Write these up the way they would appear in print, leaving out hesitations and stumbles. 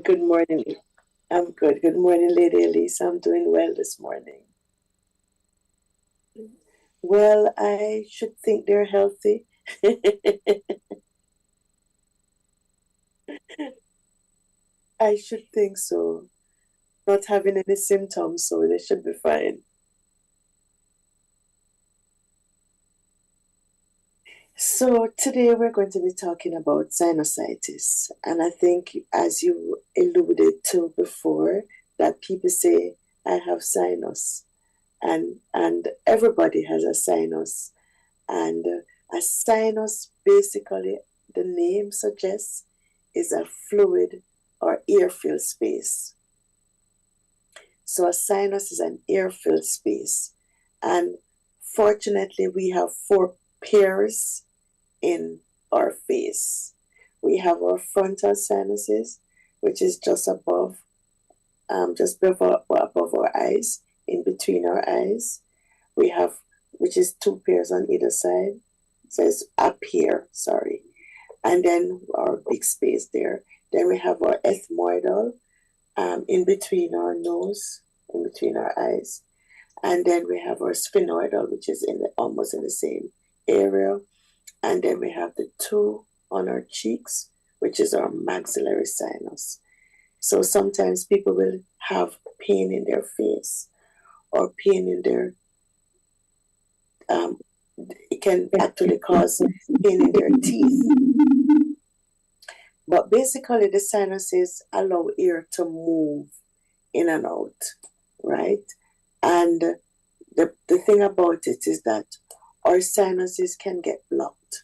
Good morning, I'm good. Good morning, Lady Elise. I'm doing well this morning. Well, I should think they're healthy. I should think so. Not having any symptoms, so they should be fine. So, today we're going to be talking about sinusitis. And I think, as you alluded to before, that people say, I have sinus. And everybody has a sinus. And a sinus, basically, the name suggests, is a fluid or air-filled space. So a sinus is an air-filled space. And fortunately, we have four pairs in our face. We have our frontal sinuses, which is just above our eyes, in between our eyes. We have, which is two pairs on either side. It says up here, sorry. And then our big space there. Then we have our ethmoidal, in between our nose, in between our eyes. And then we have our sphenoidal, which is almost in the same area. And then we have the two on our cheeks, which is our maxillary sinus. So sometimes people will have pain in their face or pain in their it can actually cause pain in their teeth. But basically, the sinuses allow air to move in and out, right? And the thing about it is that our sinuses can get blocked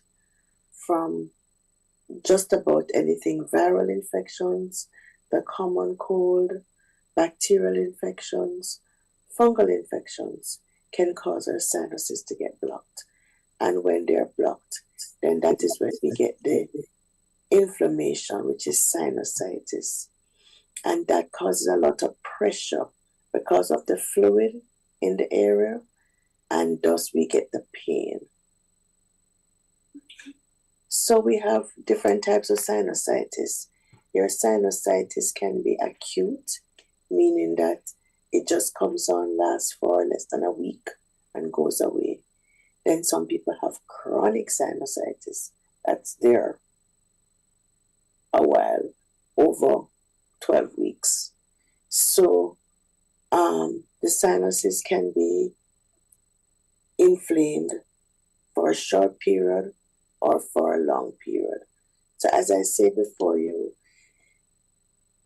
from just about anything: viral infections, the common cold, bacterial infections, fungal infections can cause our sinuses to get blocked. And when they're blocked, then that is when we get the inflammation, which is sinusitis. And that causes a lot of pressure because of the fluid in the area, and thus we get the pain. So we have different types of sinusitis. Your sinusitis can be acute, meaning that it just comes on, lasts for less than a week, and goes away. Then some people have chronic sinusitis. That's there a while, over 12 weeks. So the sinuses can be inflamed for a short period or for a long period. So as I said before you,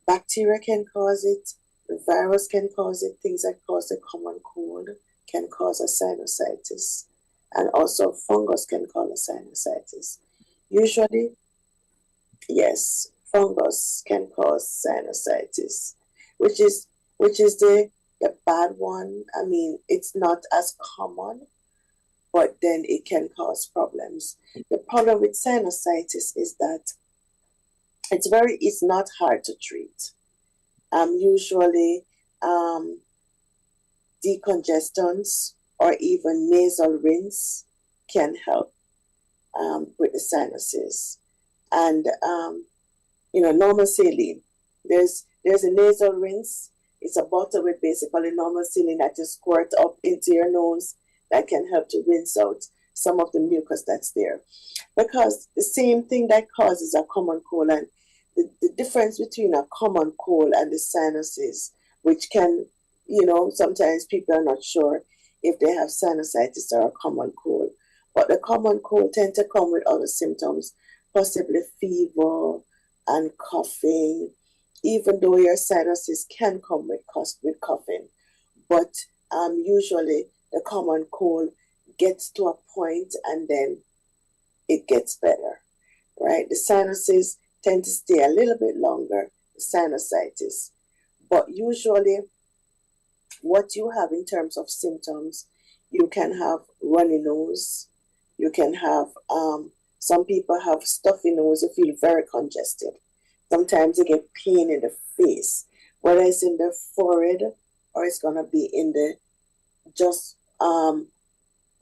bacteria can cause it, the virus can cause it, things that cause the common cold can cause a sinusitis. And also fungus can cause a sinusitis. Usually, yes, fungus can cause sinusitis, which is the bad one. I mean, it's not as common, but then it can cause problems. The problem with sinusitis is that it's not hard to treat. Usually decongestants or even nasal rinse can help with the sinuses. And normal saline. There's a nasal rinse. It's a bottle with basically normal saline that you squirt up into your nose that can help to rinse out some of the mucus that's there. Because the same thing that causes a common cold, and the difference between a common cold and the sinuses, which can, sometimes people are not sure if they have sinusitis or a common cold. But the common cold tend to come with other symptoms, possibly fever and coughing, even though your sinuses can come with coughing. But usually the common cold gets to a point and then it gets better, right? The sinuses tend to stay a little bit longer, sinusitis. But usually what you have in terms of symptoms, you can have runny nose, you can have, some people have stuffy nose, you feel very congested. Sometimes you get pain in the face, whether it's in the forehead or it's going to be in the just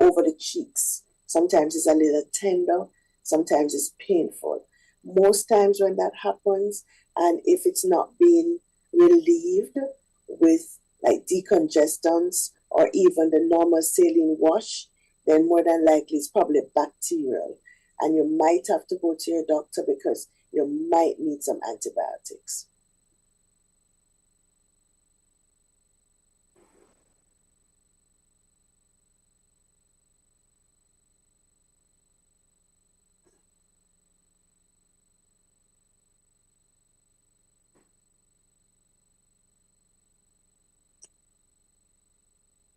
over the cheeks. Sometimes it's a little tender, sometimes it's painful. Most times when that happens, and if it's not being relieved with like decongestants or even the normal saline wash, then more than likely it's probably bacterial. And you might have to go to your doctor because you might need some antibiotics.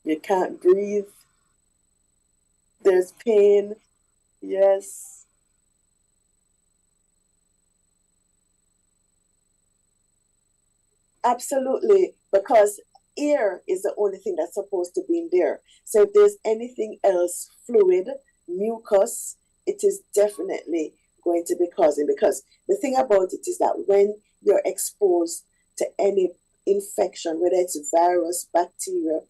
You can't breathe, there's pain. Yes, absolutely. Because air is the only thing that's supposed to be in there. So if there's anything else, fluid, mucus, it is definitely going to be causing. Because the thing about it is that when you're exposed to any infection, whether it's virus, bacteria,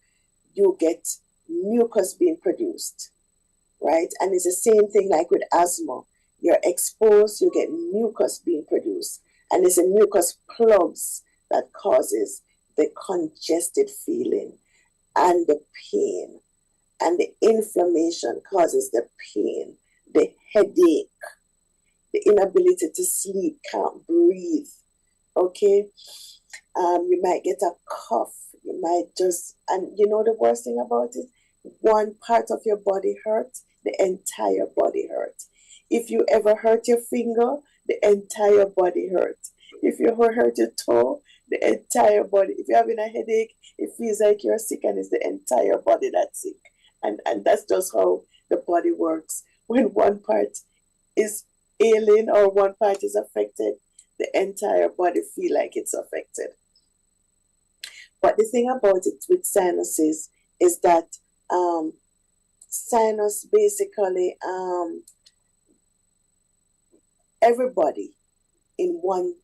you get mucus being produced, right? And it's the same thing like with asthma. You're exposed, you get mucus being produced. And it's the mucus plugs that causes the congested feeling and the pain. And the inflammation causes the pain, the headache, the inability to sleep, can't breathe. Okay? You might get a cough. You might just, and you know the worst thing about it? One part of your body hurts, the entire body hurts. If you ever hurt your finger, the entire body hurts. If you ever hurt your toe, the entire body. If you're having a headache, it feels like you're sick and it's the entire body that's sick. And that's just how the body works. When one part is ailing or one part is affected, the entire body feel like it's affected. But the thing about it with sinuses is that um, sinus basically everybody in one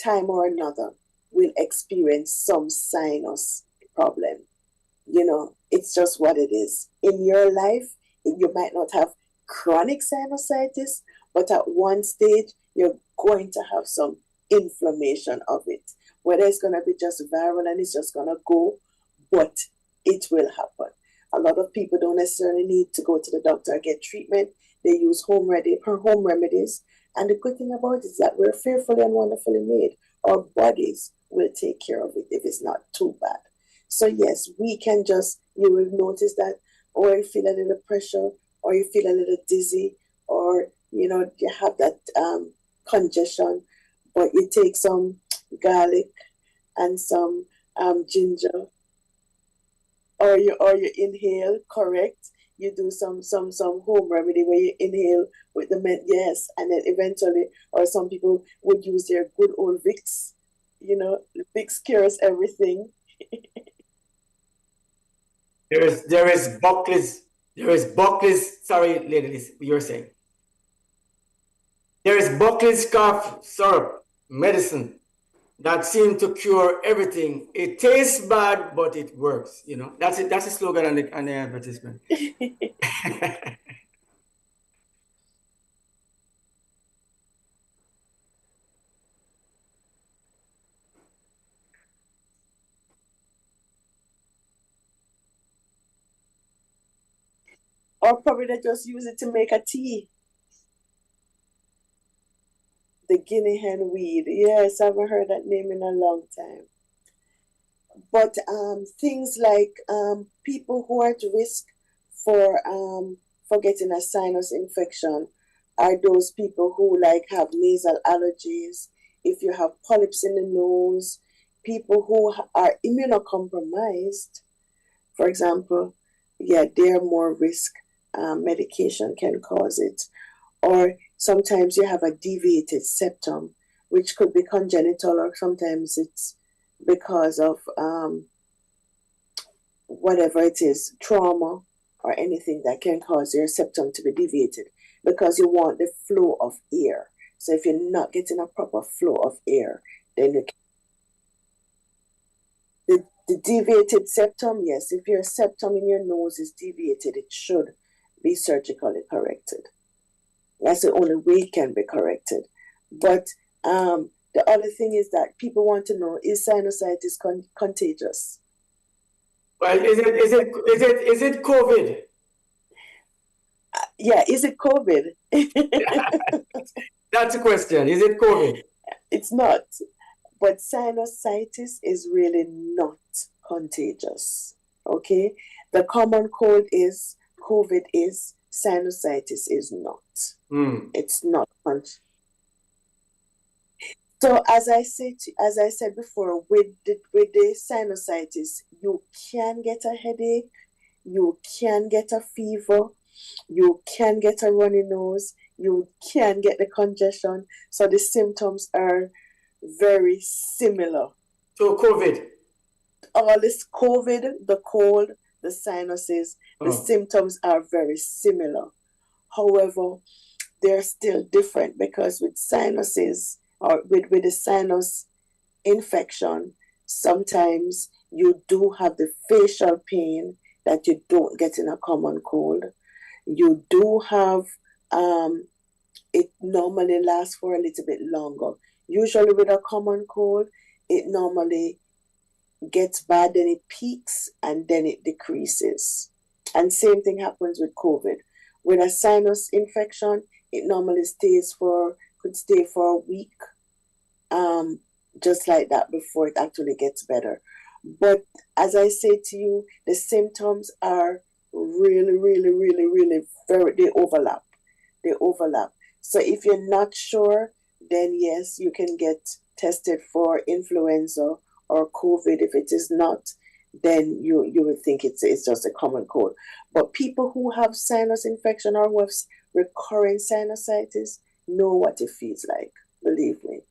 time or another will experience some sinus problem. You know, it's just what it is. In your life, you might not have chronic sinusitis, but at one stage, you're going to have some inflammation of it. Whether it's going to be just viral and it's just going to go, but it will happen. A lot of people don't necessarily need to go to the doctor or get treatment. They use home remedies. And the good thing about it is that we're fearfully and wonderfully made. Our bodies will take care of it if it's not too bad. So yes, we can just, you will notice that, or you feel a little pressure, or you feel a little dizzy, or, you know, you have that congestion, but you take some garlic and some ginger, or you inhale, correct? You do some home remedy where you inhale with the mint, yes, and then eventually, or some people would use their good old Vicks. You know, Vicks cures everything. There is Buckley's. Sorry, ladies, you're saying there is Buckley's cough syrup medicine that seems to cure everything. It tastes bad, but it works. You know, that's it. That's a slogan on the advertisement. Or probably they just use it to make a tea. The guinea hen weed. Yes, I haven't heard that name in a long time. But things like people who are at risk for getting a sinus infection are those people who like have nasal allergies. If you have polyps in the nose, people who are immunocompromised, for example, yeah, they're more risk. Medication can cause it. Or sometimes you have a deviated septum, which could be congenital, or sometimes it's because of whatever it is, trauma or anything that can cause your septum to be deviated because you want the flow of air. So if you're not getting a proper flow of air, then the deviated septum, yes, if your septum in your nose is deviated, it should be surgically corrected. That's the only way it can be corrected. But The other thing is that people want to know, is sinusitis contagious? Well, is it COVID? Yeah, is it COVID? That's the question. Is it COVID? It's not. But sinusitis is really not contagious. Okay? The common cold is, COVID is, sinusitis is not. It's not contagious. So as I said before, with the sinusitis, you can get a headache, you can get a fever, you can get a runny nose, you can get the congestion. So the symptoms are very similar. So COVID. All this COVID, the cold, the sinuses, the symptoms are very similar. However, they're still different because with sinuses or with the sinus infection, sometimes you do have the facial pain that you don't get in a common cold. You do have, it normally lasts for a little bit longer. Usually with a common cold, it normally gets bad, then it peaks and then it decreases. And same thing happens with COVID. With a sinus infection, it normally could stay for a week, just like that before it actually gets better. But as I say to you, the symptoms are really, really, really, really they overlap. They overlap. So if you're not sure, then yes, you can get tested for influenza or COVID. If it is not, then you would think it's just a common cold. But people who have sinus infection or who have recurrent sinusitis know what it feels like, believe me.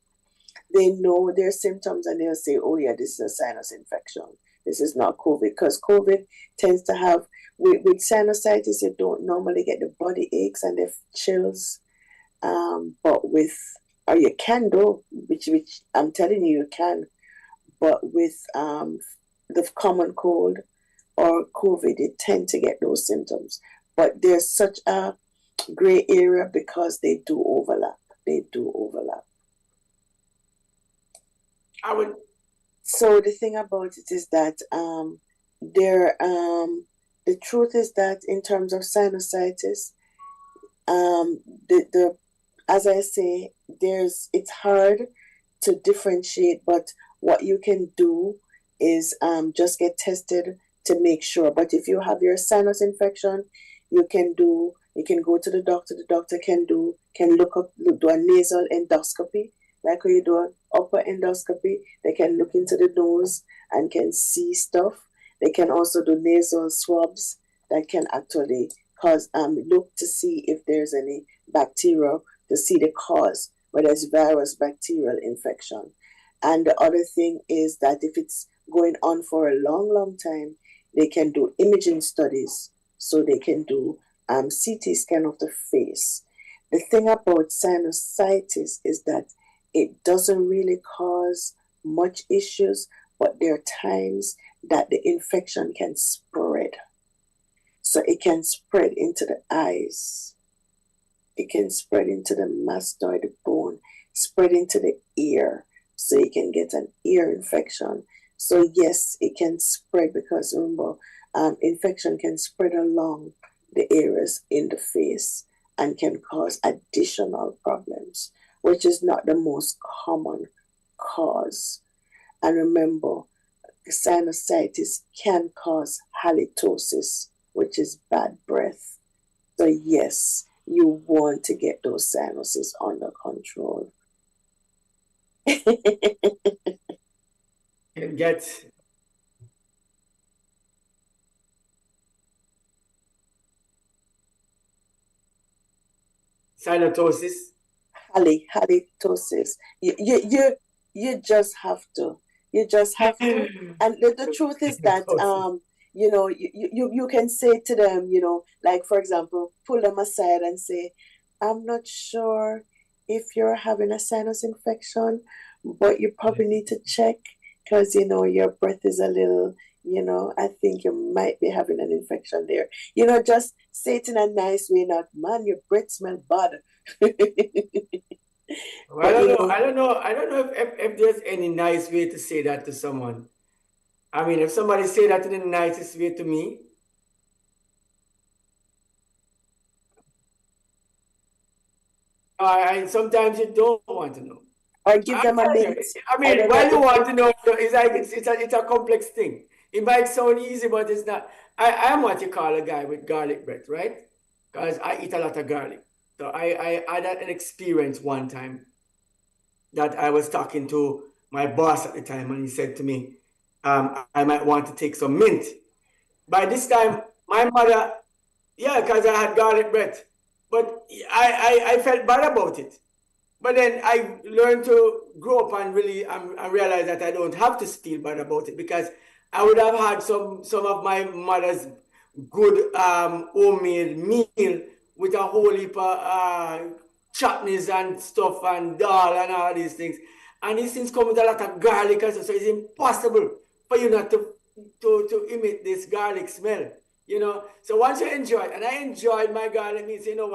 They know their symptoms and they'll say, oh yeah, this is a sinus infection. This is not COVID. Because COVID tends to have, with sinusitis, you don't normally get the body aches and the chills. But or you can do, which I'm telling you can. But with the common cold or COVID, they tend to get those symptoms. But there's such a gray area because they do overlap. They do overlap. So the thing about it is that the truth is that in terms of sinusitis, as I say, it's hard to differentiate, but what you can do is just get tested to make sure. But if you have your sinus infection, you can go to the doctor. The doctor can do a nasal endoscopy, like when you do an upper endoscopy. They can look into the nose and can see stuff. They can also do nasal swabs that can actually look to see if there's any bacteria, to see the cause, whether it's virus, bacterial infection. And the other thing is that if it's going on for a long, long time, they can do imaging studies. So they can do CT scan of the face. The thing about sinusitis is that it doesn't really cause much issues, but there are times that the infection can spread. So it can spread into the eyes. It can spread into the mastoid bone, spread into the ear. So you can get an ear infection. So yes, it can spread because remember, infection can spread along the areas in the face and can cause additional problems, which is not the most common cause. And remember, sinusitis can cause halitosis, which is bad breath. So yes, you want to get those sinuses under control. Get halitosis. Halitosis. You just have to. You just have to. And the truth is that you can say to them, like for example, pull them aside and say, I'm not sure if you're having a sinus infection, but you probably need to check because your breath is a little, I think you might be having an infection there. Just say it in a nice way, not, man, your breath smells bad. Well, But I you don't know. know, I don't know if there's any nice way to say that to someone. I mean, if somebody say that in the nicest way to me, I sometimes you don't want to know. or give I them a tell you, mint. I I mean, don't know why you if want to know, it's like it's a complex thing. It might sound easy, but it's not. I'm what you call a guy with garlic breath, right? Because I eat a lot of garlic. So I had an experience one time that I was talking to my boss at the time, and he said to me, I might want to take some mint. By this time, my mother, yeah, because I had garlic breath, but I felt bad about it. But then I learned to grow up and really and realize that I don't have to feel bad about it, because I would have had some of my mother's good homemade meal with a whole heap of chutneys and stuff and dal and all these things. And these things come with a lot of garlic and stuff, so it's impossible for you not to emit this garlic smell. So once you enjoy it, and I enjoyed my garlic meat, so you know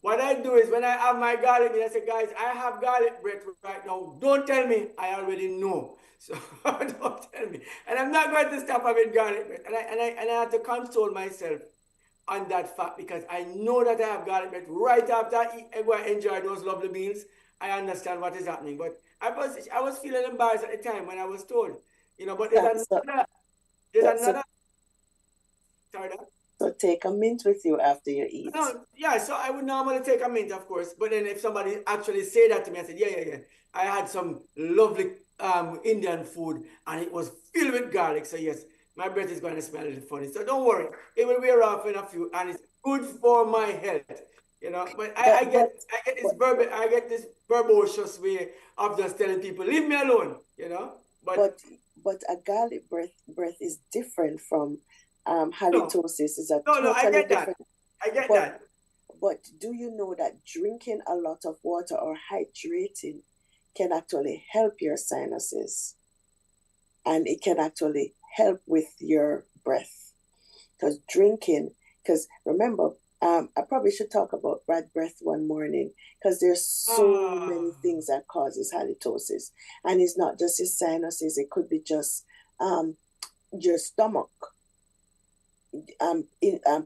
what I do is when I have my garlic meat, I say, guys, I have garlic bread right now. Don't tell me, I already know. So don't tell me. And I'm not going to stop having garlic bread. And I have to console myself on that fact, because I know that I have garlic bread right after I go and enjoy those lovely meals. I understand what is happening. But I was feeling embarrassed at the time when I was told. But yeah, so, there's so, so, another sorry. so take a mint with you after you eat. No, yeah, so I would normally take a mint, of course, but then if somebody actually say that to me, I said, yeah, yeah, yeah. I had some lovely Indian food and it was filled with garlic. So yes, my breath is going to smell a little funny. So don't worry, it will wear off in a few, and it's good for my health. But I, I But get but I get this but verbose way of just telling people, leave me alone. But but but a garlic breath is different from no, halitosis. Is a no, I totally get that. different. I get But that. but do you know that drinking a lot of water or hydrating can actually help your sinuses, and it can actually help with your breath? Because drinking, because remember, I probably should talk about bad breath one morning, because there's so many Ah. things that causes halitosis, and it's not just your sinuses. It could be just um, your stomach,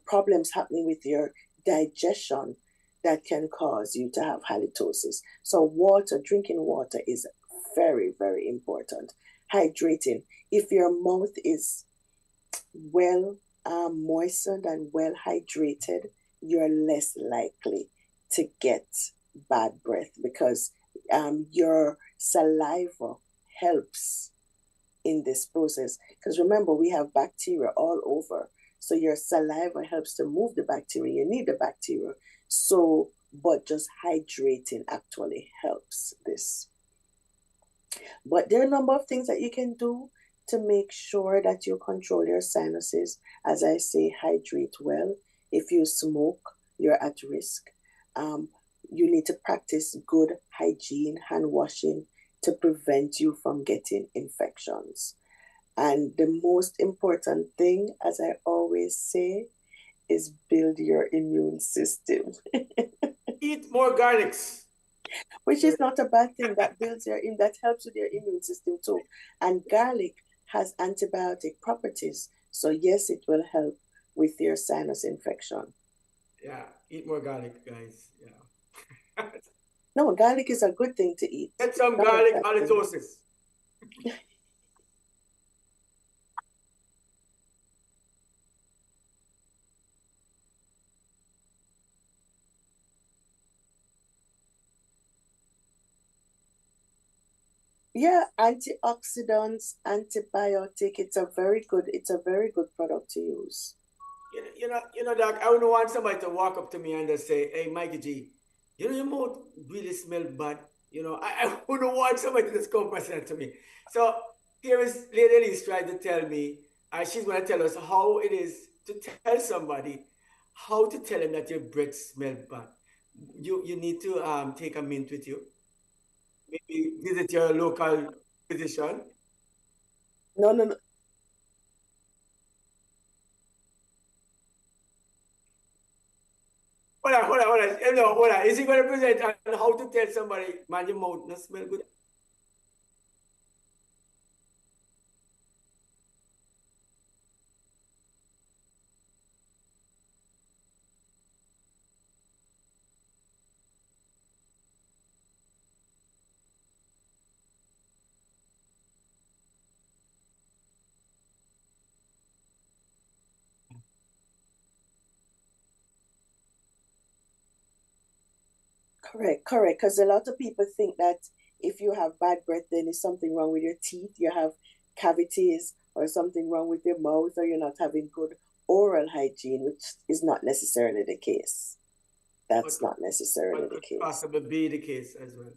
problems happening with your digestion that can cause you to have halitosis. So drinking water is very, very important. Hydrating. If your mouth is well moistened and well hydrated, you're less likely to get bad breath, because your saliva helps in this process. Because remember, we have bacteria all over. So your saliva helps to move the bacteria. You need the bacteria. So, but just hydrating actually helps this. But there are a number of things that you can do to make sure that you control your sinuses. As I say, hydrate well. If you smoke, you're at risk. Um, you need to practice good hygiene, hand washing, to prevent you from getting infections. And the most important thing, as I always say, is build your immune system, Eat more garlics. which is not a bad thing. That helps with your immune system too. And garlic has antibiotic properties, so yes, it will help with your sinus infection. Yeah, eat more garlic, guys. Yeah. No, garlic is a good thing to eat. Get It's some not a garlic bad thing. halitosis. Yeah, antioxidants, antibiotic. It's a very good product to use. Doc, I wouldn't want somebody to walk up to me and just say, hey, Mikey G, your mouth really smell bad. I wouldn't want somebody to just come and say that to me. So here is Lady Elise trying to tell me, she's going to tell us how it is to tell somebody how to tell them that your breath smell bad. You need to take a mint with you. Maybe visit your local physician. No, no, no. hold on. No, hold on. Is he going to present on how to tell somebody, man, your mouth not smell good? Correct, correct. Because a lot of people think that if you have bad breath, then there's something wrong with your teeth, you have cavities, or something wrong with your mouth, or you're not having good oral hygiene, which is not necessarily the case. What That's could, not necessarily what the could case. possibly be the case as well?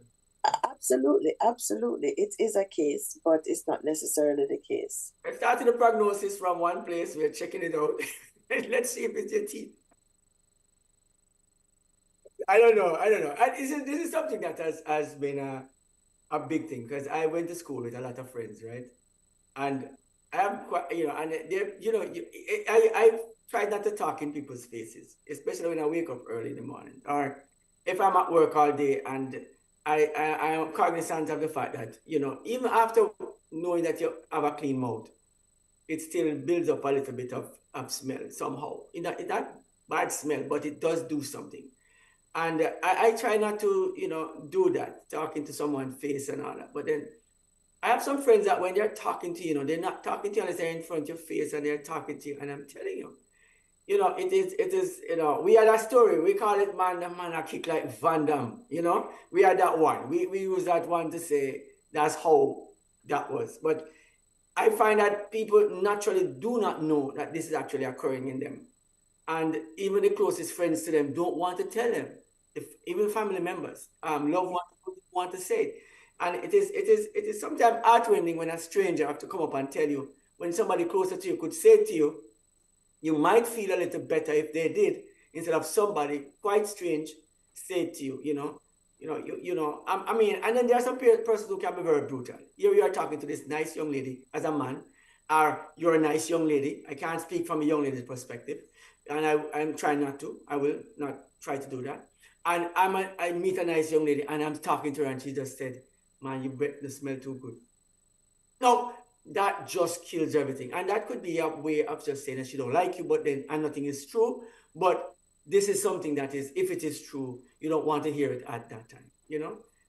Absolutely, absolutely. It is a case, but it's not necessarily the case. I started the prognosis from one place. We're checking it out. Let's see if it's your teeth. I don't know. I don't know. And this is something that has been a big thing because I went to school with a lot of friends, right? And I'm quite, and they, I try not to talk in people's faces, especially when I wake up early in the morning, or if I'm at work all day, and I am cognizant of the fact that even after knowing that you have a clean mouth, it still builds up a little bit of smell somehow. In that bad smell, but it does do something. And I try not to, do that, talking to someone's face and all that. But then I have some friends that when they're talking to you, they're not talking to you unless they're in front of your face and they're talking to you. And I'm telling you, it is, we had a story. We call it man, the man, I kick like Van Damme, We had that one. We use that one to say that's how that was. But I find that people naturally do not know that this is actually occurring in them. And even the closest friends to them don't want to tell them. If even family members, loved ones don't want to say it. And it is sometimes heartrending when a stranger have to come up and tell you. When somebody closer to you could say to you, you might feel a little better if they did, instead of somebody quite strange say to you, I mean, and then there are some persons who can be very brutal. You are talking to this nice young lady as a man, or you're a nice young lady. I can't speak from a young lady's perspective, and I'm trying not to. I will not try to do that. And I meet a nice young lady, and I'm talking to her, and she just said, "Man, you breath the smell too good." No, that just kills everything. And that could be a way of just saying that she don't like you, but then and nothing is true. But this is something that is, if it is true, you don't want to hear it at that time.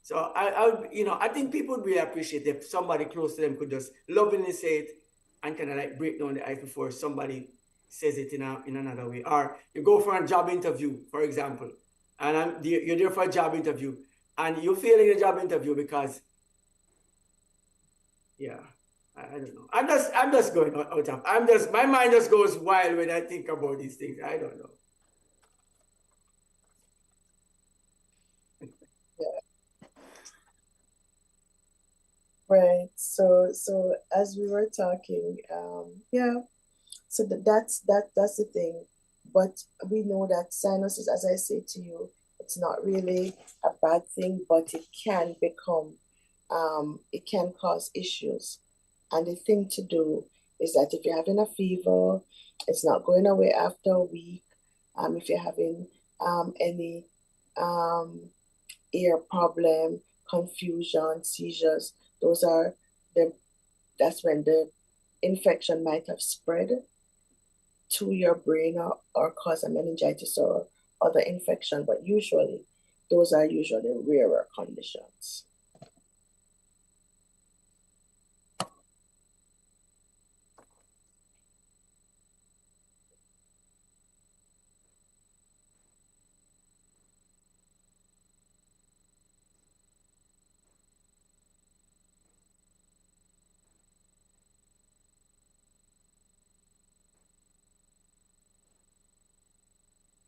So I think people would really appreciate if somebody close to them could just lovingly say it and kind of like break down the ice before somebody says it in another way. Or you go for a job interview, for example, and you're there for a job interview, and you're failing a job interview because yeah. I don't know. I'm just going out of my mind just goes wild when I think about these things. I don't know. Yeah. Right. So as we were talking, yeah. So that's the thing. But we know that sinuses, as I say to you, it's not really a bad thing, but it can cause issues. And the thing to do is that if you're having a fever, it's not going away after a week. If you're having any um, ear problem, confusion, seizures, those are the that's when the infection might have spread to your brain, or cause a meningitis or other infection. But usually, those are usually rarer conditions.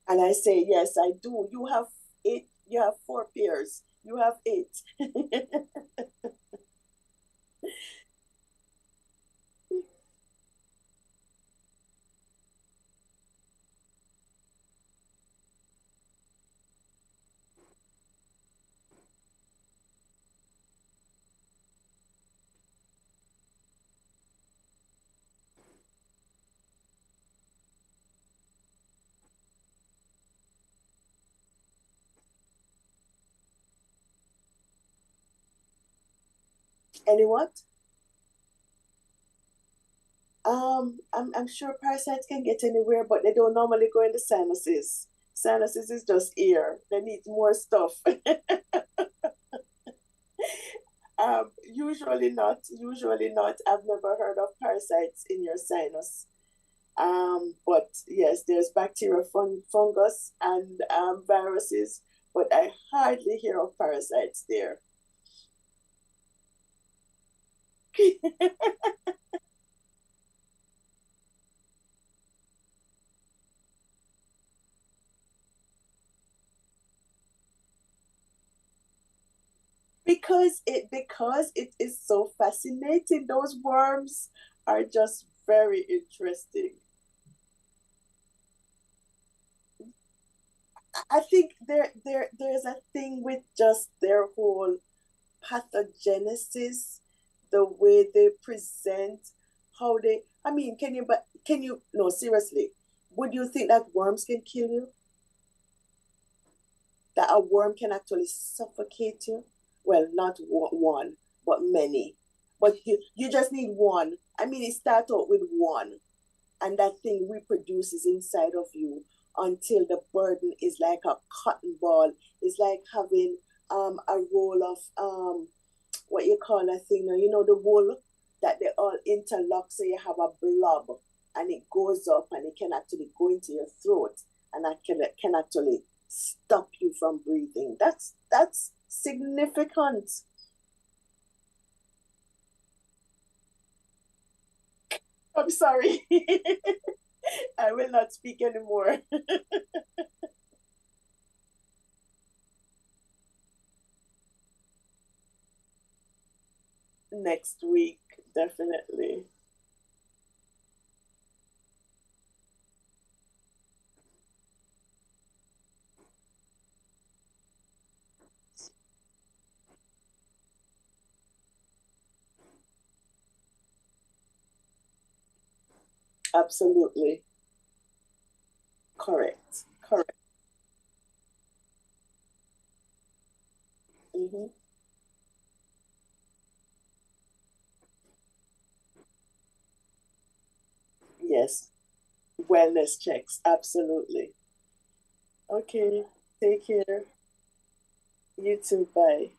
And I say, yes, I do. You have eight, you have four pairs, you have eight. Any what? I'm sure parasites can get anywhere, but they don't normally go in the sinuses. Sinuses is just air. They need more stuff. Usually not. Usually not. I've never heard of parasites in your sinus. But yes, there's bacteria, fungus, and viruses, but I hardly hear of parasites there. Because it is so fascinating. Those worms are just very interesting. I think there's a thing with just their whole pathogenesis, the way they present, how they. I mean, can you? No, seriously, would you think that worms can kill you? That a worm can actually suffocate you? Well, not one, but many. But you just need one. I mean, it starts out with one, and that thing reproduces inside of you until the burden is like a cotton ball. It's like having a roll of what you call a thing now, the wool that they all interlock, so you have a blob and it goes up and it can actually go into your throat and can actually stop you from breathing. That's significant. I'm sorry. I will not speak anymore. Next week, definitely. Absolutely. Correct. Correct. Hmm. Yes. Wellness checks. Absolutely. Okay. Take care. You too. Bye.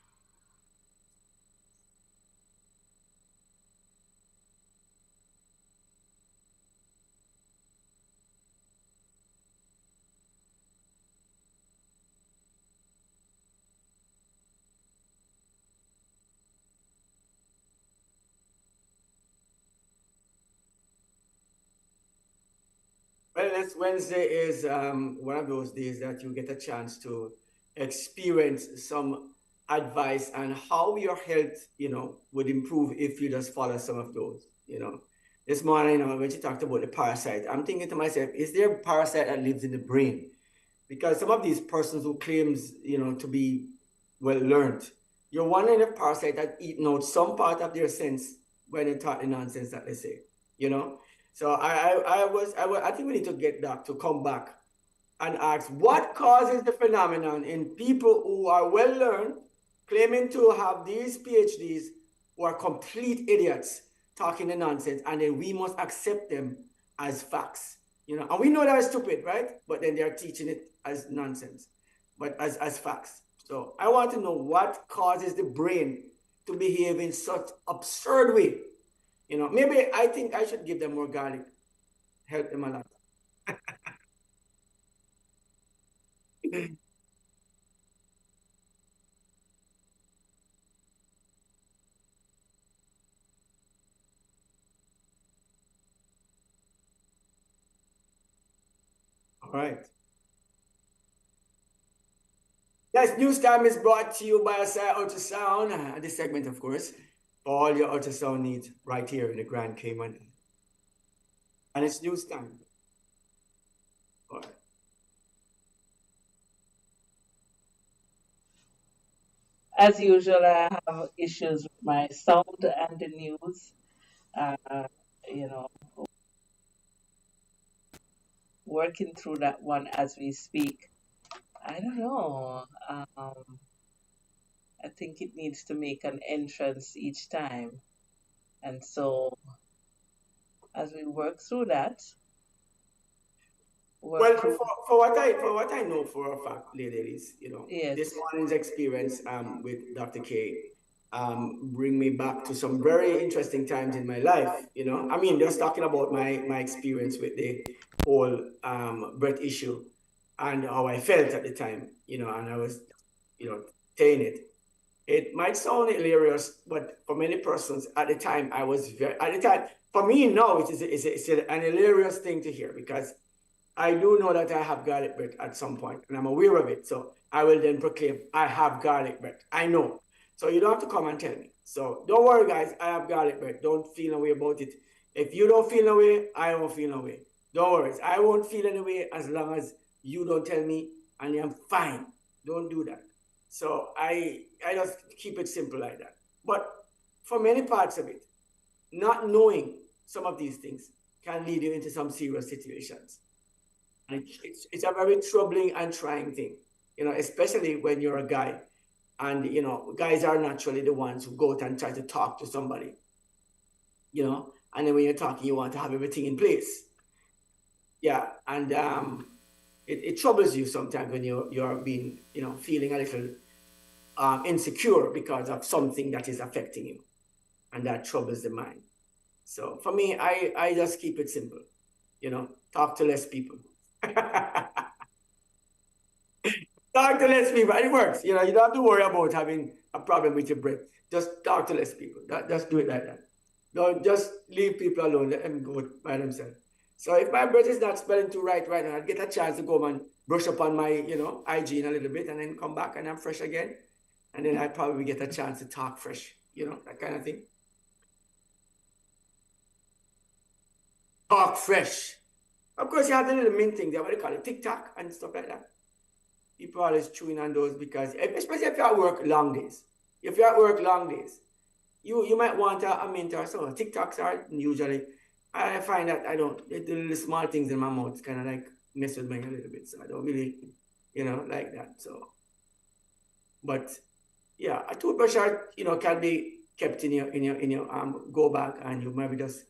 Wellness Wednesday is one of those days that you get a chance to experience some advice on how your health, would improve if you just follow some of those. This morning, when you talked about the parasite, I'm thinking to myself, is there a parasite that lives in the brain? Because some of these persons who claims, to be well learned, you're wondering if parasite had eaten out some part of their sense when they talk the nonsense that they say, you know. So I think we need to get back to come back and ask what causes the phenomenon in people who are well learned, claiming to have these PhDs, who are complete idiots talking the nonsense, and then we must accept them as facts. And we know they're stupid, right? But then they're teaching it as nonsense, but as facts. So I want to know what causes the brain to behave in such absurd way. Maybe I think I should give them more garlic, help them a lot. All right. Yes, news time is brought to you by Asai Ultrasound. This segment, of course, for all your ultrasound needs right here in the Grand Cayman. And it's news time. All right. As usual, I have issues with my sound and the news. Uh, you know, working through that one as we speak. I don't know. I think it needs to make an entrance each time. And so as we work through that, work Well, through, for what I know for a fact, ladies, this yes, morning's experience with Dr. K bring me back to some very interesting times in my life. I mean, just talking about my experience with the whole breath issue and how I felt at the time, and I was, saying it. It might sound hilarious, but for many persons at the time, I was very, at the time, for me now, it's an hilarious thing to hear because I do know that I have garlic bread at some point, and I'm aware of it. So I will then proclaim, I have garlic bread. I know. So you don't have to come and tell me. So don't worry, guys. I have garlic bread. Don't feel no way about it. If you don't feel no way, I won't feel no way. Don't worry. I won't feel any way as long as you don't tell me, and I'm fine. Don't do that. So I just keep it simple like that. But for many parts of it, not knowing some of these things can lead you into some serious situations. And it's a very troubling and trying thing, especially when you're a guy. And, guys are naturally the ones who go out and try to talk to somebody, and then when you're talking, you want to have everything in place. Yeah. And it troubles you sometimes when you're being, feeling a little insecure because of something that is affecting you. And that troubles the mind. So for me, I just keep it simple, talk to less people. Talk to less people, and it works. You don't have to worry about having a problem with your breath. Just talk to less people. Just do it like that. Don't just leave people alone. Let them go by themselves. So if my breath is not spelling too right now, I'll get a chance to go and brush up on my, hygiene a little bit, and then come back and I'm fresh again. And then I probably get a chance to talk fresh, that kind of thing. Talk fresh. Of course, you have the little mint things, what they call it, TikTok and stuff like that. People are always chewing on those because, especially if you're at work long days. If you're at work long days, you might want a mint or so. TikToks are usually, I find that the little small things in my mouth kind of like mess with me a little bit. So I don't really, like that. So, but yeah, a toothbrush can be kept in your go bag, and you maybe just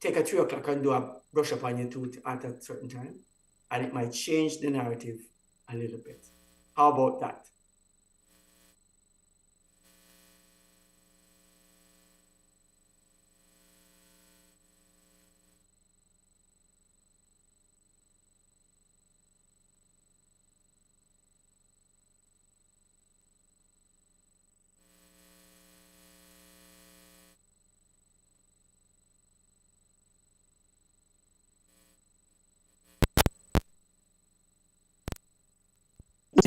take a 3 o'clock and do a brush up on your tooth at a certain time, and it might change the narrative a little bit. How about that?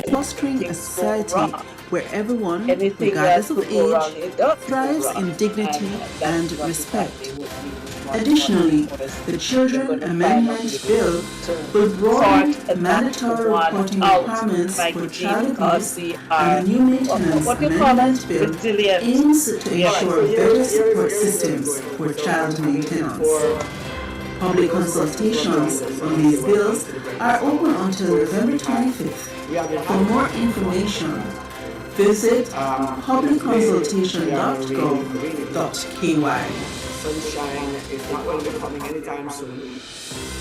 Fostering a things go society wrong. where everyone, Anything that regardless of could go wrong, age, it does go thrives wrong. in dignity And and that's what respect. exactly what we want. Additionally, the We're Children going to Amendment find a way Bill to will broaden sort that mandatory one reporting out, requirements Mikey for G, child because abuse, we and are, the new Maintenance what do you call it, Amendment Bill resilient. aims to We are All right, ensure so better here's support where it's systems going. for So child I mean, maintenance. for Public consultations on these bills are open until November 25th. For more information, visit publicconsultation.gov.ky. sunshine is not going to be coming anytime soon.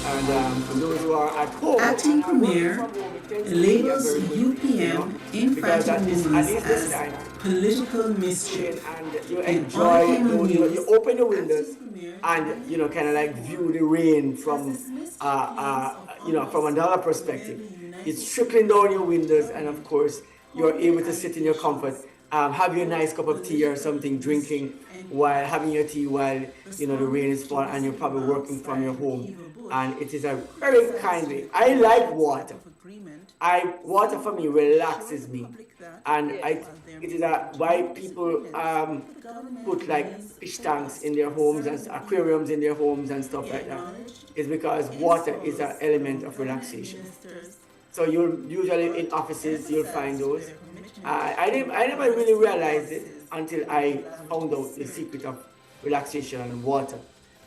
And for those who are at home, Acting Premier from home, it tends to be a labels very good thing, UPM because at infighting this women this as time, political and mischief. you In enjoy, other cable you news, open the windows Acting Premier and kind of like view the rain from from another perspective. It's trickling down your windows, and of course you're able to sit in your comfort, have your nice cup of tea or something, drinking while having your tea while the rain is falling, and you're probably working from your home. And it is a very kindly. I like water. Water for me relaxes me, and it is why people put like fish tanks in their homes and aquariums in their homes and stuff like that. Is because water is an element of relaxation. So you'll usually in offices you'll find those. I never really realized it until I found out the secret of relaxation and water.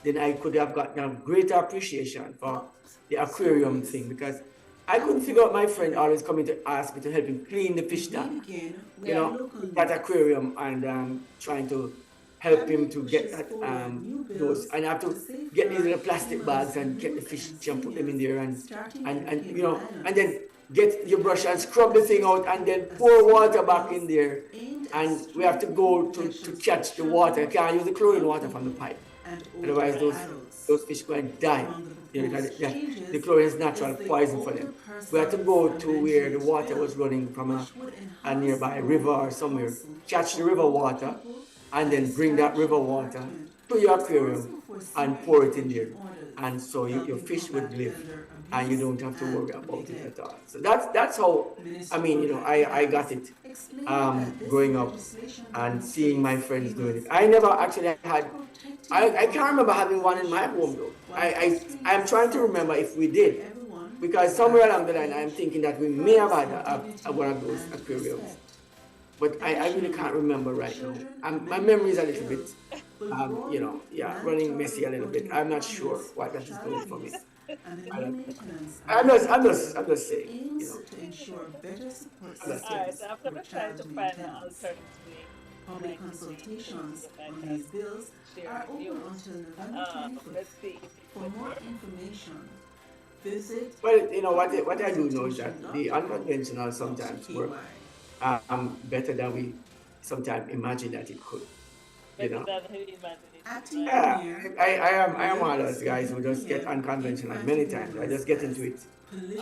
Then I could have gotten a greater appreciation for the aquarium thing, because I couldn't figure out my friend always coming to ask me to help him clean the fish We tank, begin with you know, local that news. aquarium, and trying to help him Cabinet to get pushes that forward new those, bills and I have to to get these little safeguard plastic bags Cayman's and get the youth fish and and put them in seniors, there, starting in and Cayman and Islands. then get your brush and scrub the thing out and then A pour series water of back in bills there, aimed at and we have to strengthening go to protections for catch the water. You children, can't use the chlorine young water from the people, pipe, and older otherwise Right. adults. those fish go and die. Among the You know, because proposed the changes chlorine is is natural the poison for Older them. We had to Persons go to where the Amendment water Bill, was running from which would a enhance nearby the river role or of somewhere, counsel catch the for river older water, people and at the then bring that river Statute water Department to your responsible aquarium for and senior pour it in there. intervention orders, And so your helping fish would combat live, elder and you abuse don't have to and worry about it neglect. at all. So that's how, I Minister mean, Audrey I got Adams it explained that this growing up legislation and seeing my demonstrates friends doing it. Cayman's I never commitment actually had, to protecting I can't remember vulnerable having one in my home populations though. while fostering I'm trying to remember if we for did, everyone, because somewhere along the line I'm regardless of thinking that we age, may have had privacy, one of dignity, those and aquariums, respect. but I really can't remember right now. My memory is a little bit, running messy a little bit. I'm not sure what that is doing for me. And the I new don't, maintenance I'm just saying, aims to ensure better support I'm just All right, systems so I'm for gonna try child to find an maintenance. alternate way Public like to see if consultations I on can these bills share are the open news. until November Let's 25th. see if it For would more work. information, visit well, what I do know is that the publicconsultation.org. unconventional sometimes work better than we sometimes imagine that it could. Better than who imagined it could, Acting right? Yeah, Premier I am one of those guys who just get Stephen unconventional Cayman many times. I just get into it,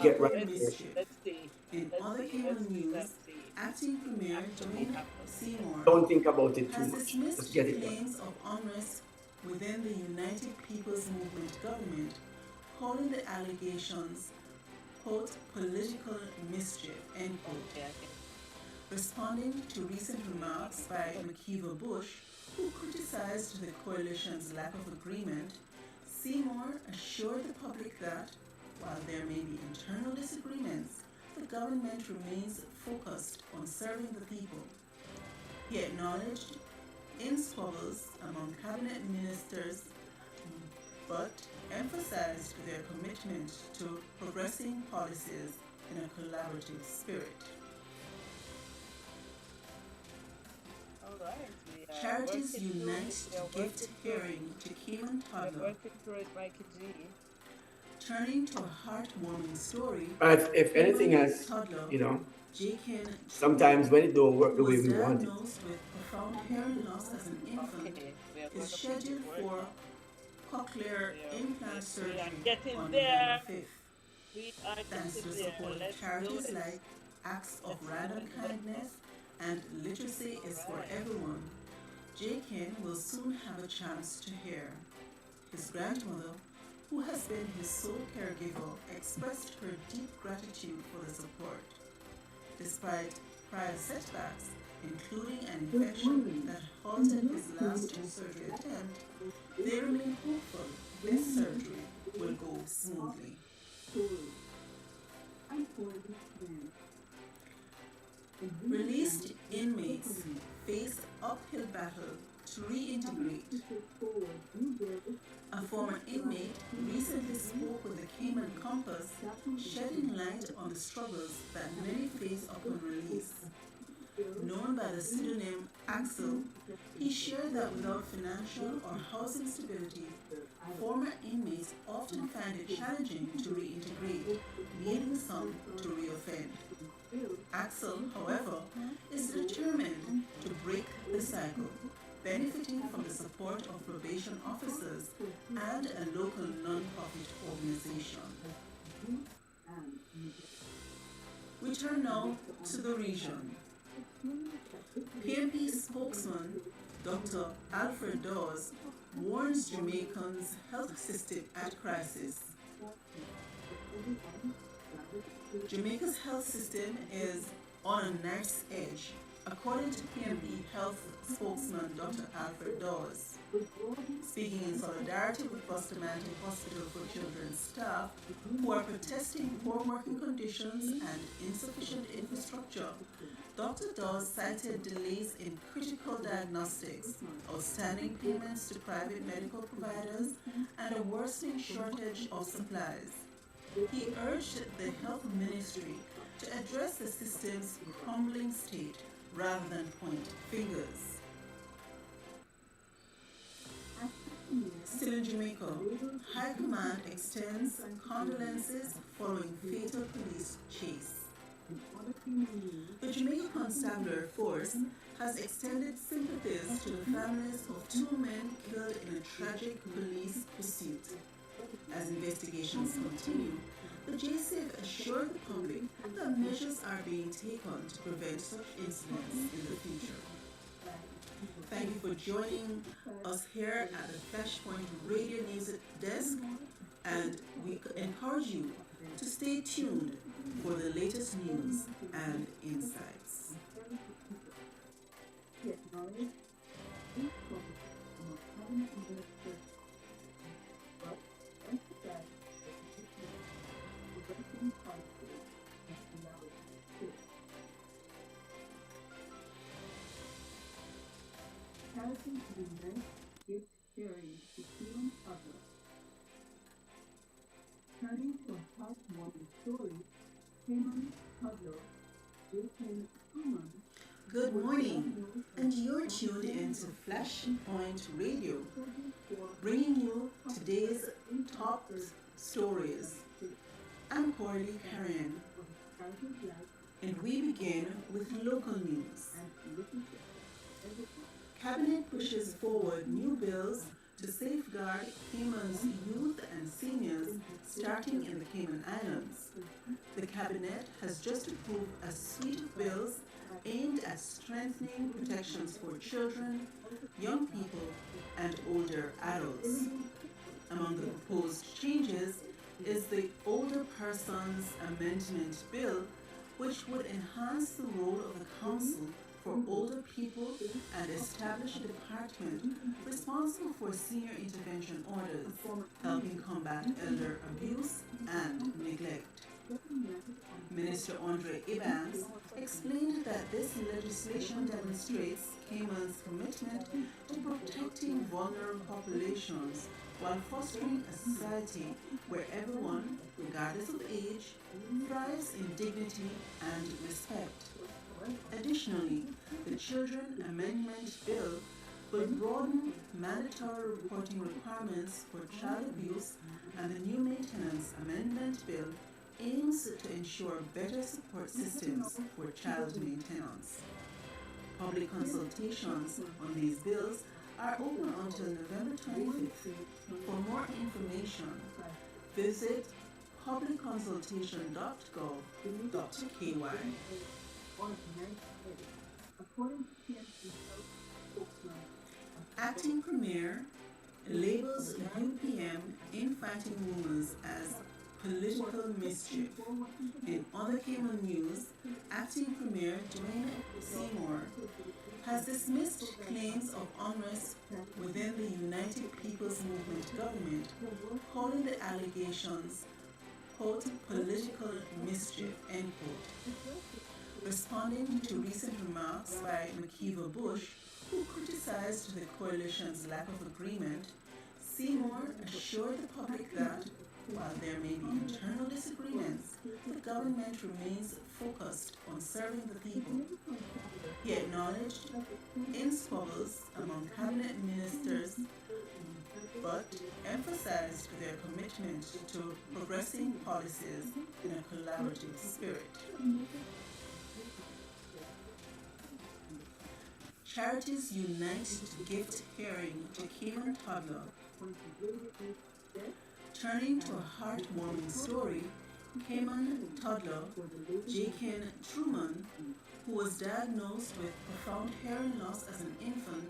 get political right into it. mischief. Let's see. In Let's other see. Cayman news, Let's see. Acting Premier Actually Dominic happens. Seymour Don't think about it too has much. dismissed Just get it done. claims of unrest within the United People's Movement government, calling the allegations, quote, political mischief, end quote. Yeah, Responding to recent remarks by McKeever Bush, who criticized the coalition's lack of agreement, Seymour assured the public that, while there may be internal disagreements, the government remains focused on serving the people. He acknowledged in squabbles among cabinet ministers, but emphasized their commitment to progressing policies in a collaborative spirit. all right. We are Charities working through unite it. We to are gift working through it. hearing to Cayman We are toddler, working through it, Mikey G. turning to a heartwarming story. But if anything Cayman else, toddler Jakin sometimes when it don't work the way was we want it. diagnosed with profound hearing loss as an infant, Okay, we are going is to scheduled put it for work. cochlear implant We are surgery getting on there. November 5th. We are Thanks to getting the there. support of Let's do charities it. like Acts of Random Kindness and Literacy is for Everyone, Jakin will soon have a chance to hear. His grandmother, who has been his sole caregiver, expressed her deep gratitude for the support. Despite prior setbacks, including an infection that halted his last surgery attempt, they remain hopeful this surgery will go smoothly. Released inmates face uphill battle to reintegrate. A former inmate recently spoke with the Cayman Compass, shedding light on the struggles that many face upon release. Known by the pseudonym Axel, he shared that without financial or housing stability, former inmates often find it challenging to reintegrate, leading some to reoffend. Axel, however, is determined to break the cycle, benefiting from the support of probation officers and a local non-profit organization. We turn now to the region. PMP spokesman Dr. Alfred Dawes warns Jamaicans' health system at crisis. Jamaica's health system is on a knife's edge, according to PMP health spokesman Dr. Alfred Dawes. Speaking in solidarity with Bustamante Hospital for Children's staff, who are protesting poor working conditions and insufficient infrastructure, Dr. Dawes cited delays in critical diagnostics, outstanding payments to private medical providers, and a worsening shortage of supplies. He urged the health ministry to address the system's crumbling state rather than point fingers. Still in Jamaica, High Command extends condolences following fatal police chase. The Jamaica Constabulary Force has extended sympathies to the families of two men killed in a tragic police pursuit. As investigations continue, the JCF assured the public that measures are being taken to prevent such incidents in the future. Thank you for joining us here at the Flashpoint Radio News Desk, and we encourage you to stay tuned for the latest news and insights. Good morning, and you're tuned into Flashpoint Radio, bringing you today's top stories. I'm Corley Karen, and we begin with local news. Cabinet pushes forward new bills to safeguard Cayman's youth and seniors starting in the Cayman Islands. The Cabinet has just approved a suite of bills aimed at strengthening protections for children, young people, and older adults. Among the proposed changes is the Older Persons Amendment Bill, which would enhance the role of the Council for older people and establish a department responsible for senior intervention orders, helping combat elder abuse and neglect. Minister Andre Evans explained that this legislation demonstrates Cayman's commitment to protecting vulnerable populations while fostering a society where everyone, regardless of age, thrives in dignity and respect. Additionally, the Children Amendment Bill will broaden mandatory reporting requirements for child abuse, and the new Maintenance Amendment Bill aims to ensure better support systems for child maintenance. Public consultations on these bills are open until November 25th. For more information, visit publicconsultation.gov.ky. Acting Premier labels UPM infighting rumors as political mischief. In other Cayman news, Acting Premier Dwayne Seymour has dismissed claims of unrest within the United People's Movement government, calling the allegations, quote, political mischief, end quote. Responding to recent remarks by McKeever Bush, who criticized the coalition's lack of agreement, Seymour assured the public that, while there may be internal disagreements, the government remains focused on serving the people. He acknowledged squabbles among cabinet ministers, but emphasized their commitment to progressing policies in a collaborative spirit. Charities unite to gift hearing to Cayman toddler. Turning to a heartwarming story, Cayman toddler Jakin Truman, who was diagnosed with profound hearing loss as an infant.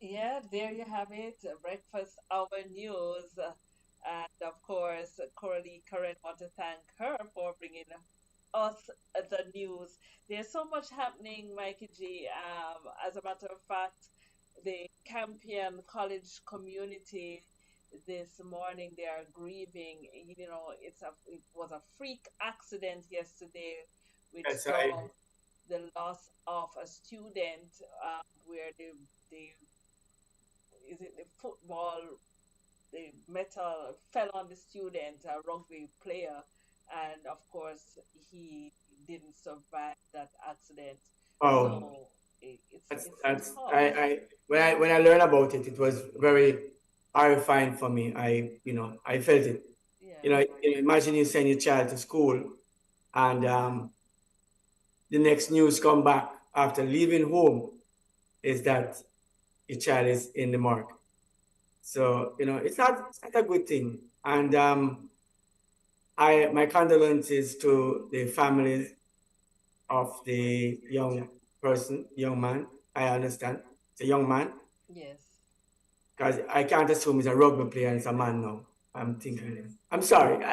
Yeah, there you have it. Breakfast Hour News. And of course, Coralie Curran want to thank her for bringing us the news. There's so much happening, Mikey G. As a matter of fact, the Campion College community this morning they are grieving. You know, it was a freak accident yesterday, which Yes, I saw the loss of a student where they is it the football, the metal fell on the student, a rugby player, and of course he didn't survive that accident. Oh, So it's that's tough. when I learned about it, it was very horrifying for me. I felt it. Yeah. Imagine you send your child to school, and the next news come back after leaving home is that your child is in the morgue. So it's not a good thing. And I my condolences to the families of the young man. I understand it's a young man Yes. because I can't assume he's a rugby player and it's a man now. I'm thinking. I'm sorry.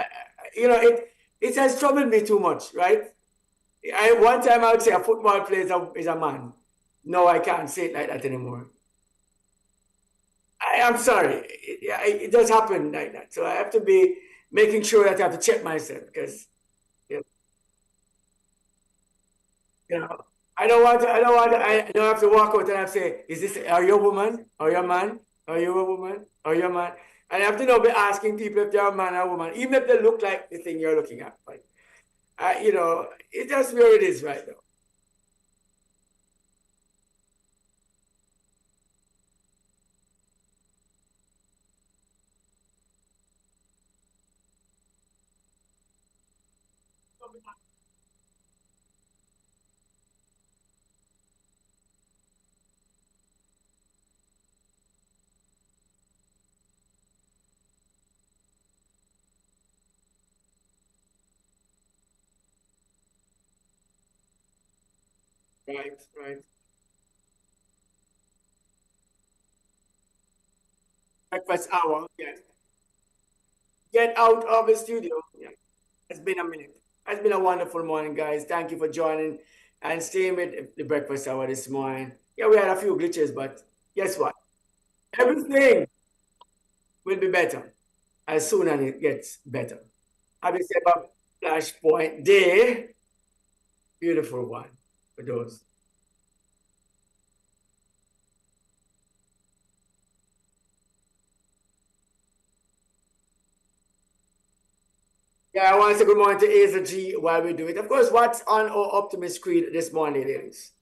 It has troubled me too much, right? One time I would say a football player is a man. No, I can't say it like that anymore. I'm sorry. It does happen like that. So I have to be making sure that I have to check myself because you know I don't have to walk out and have to say, is this are you a woman? Are you a man? Are you a woman? Are you a man? And I have to be asking people if they're a man or a woman, even if they look like the thing you're looking at. But it's just where it is right now. Right, right. Breakfast hour. Yes. Get out of the studio. Yeah. It's been a minute. It's been a wonderful morning, guys. Thank you for joining and staying with the breakfast hour this morning. Yeah, we had a few glitches, but guess what? Everything will be better as soon as it gets better. Happy Sabbath Flashpoint Day. Beautiful one for those. Yeah, I want to say good morning to Aza G while we do it. Of course, what's on our Optimist Creed this morning, ladies?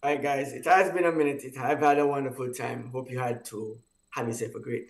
All right, guys, it has been a minute. I've had a wonderful time. Hope you had too. Have yourself a great day.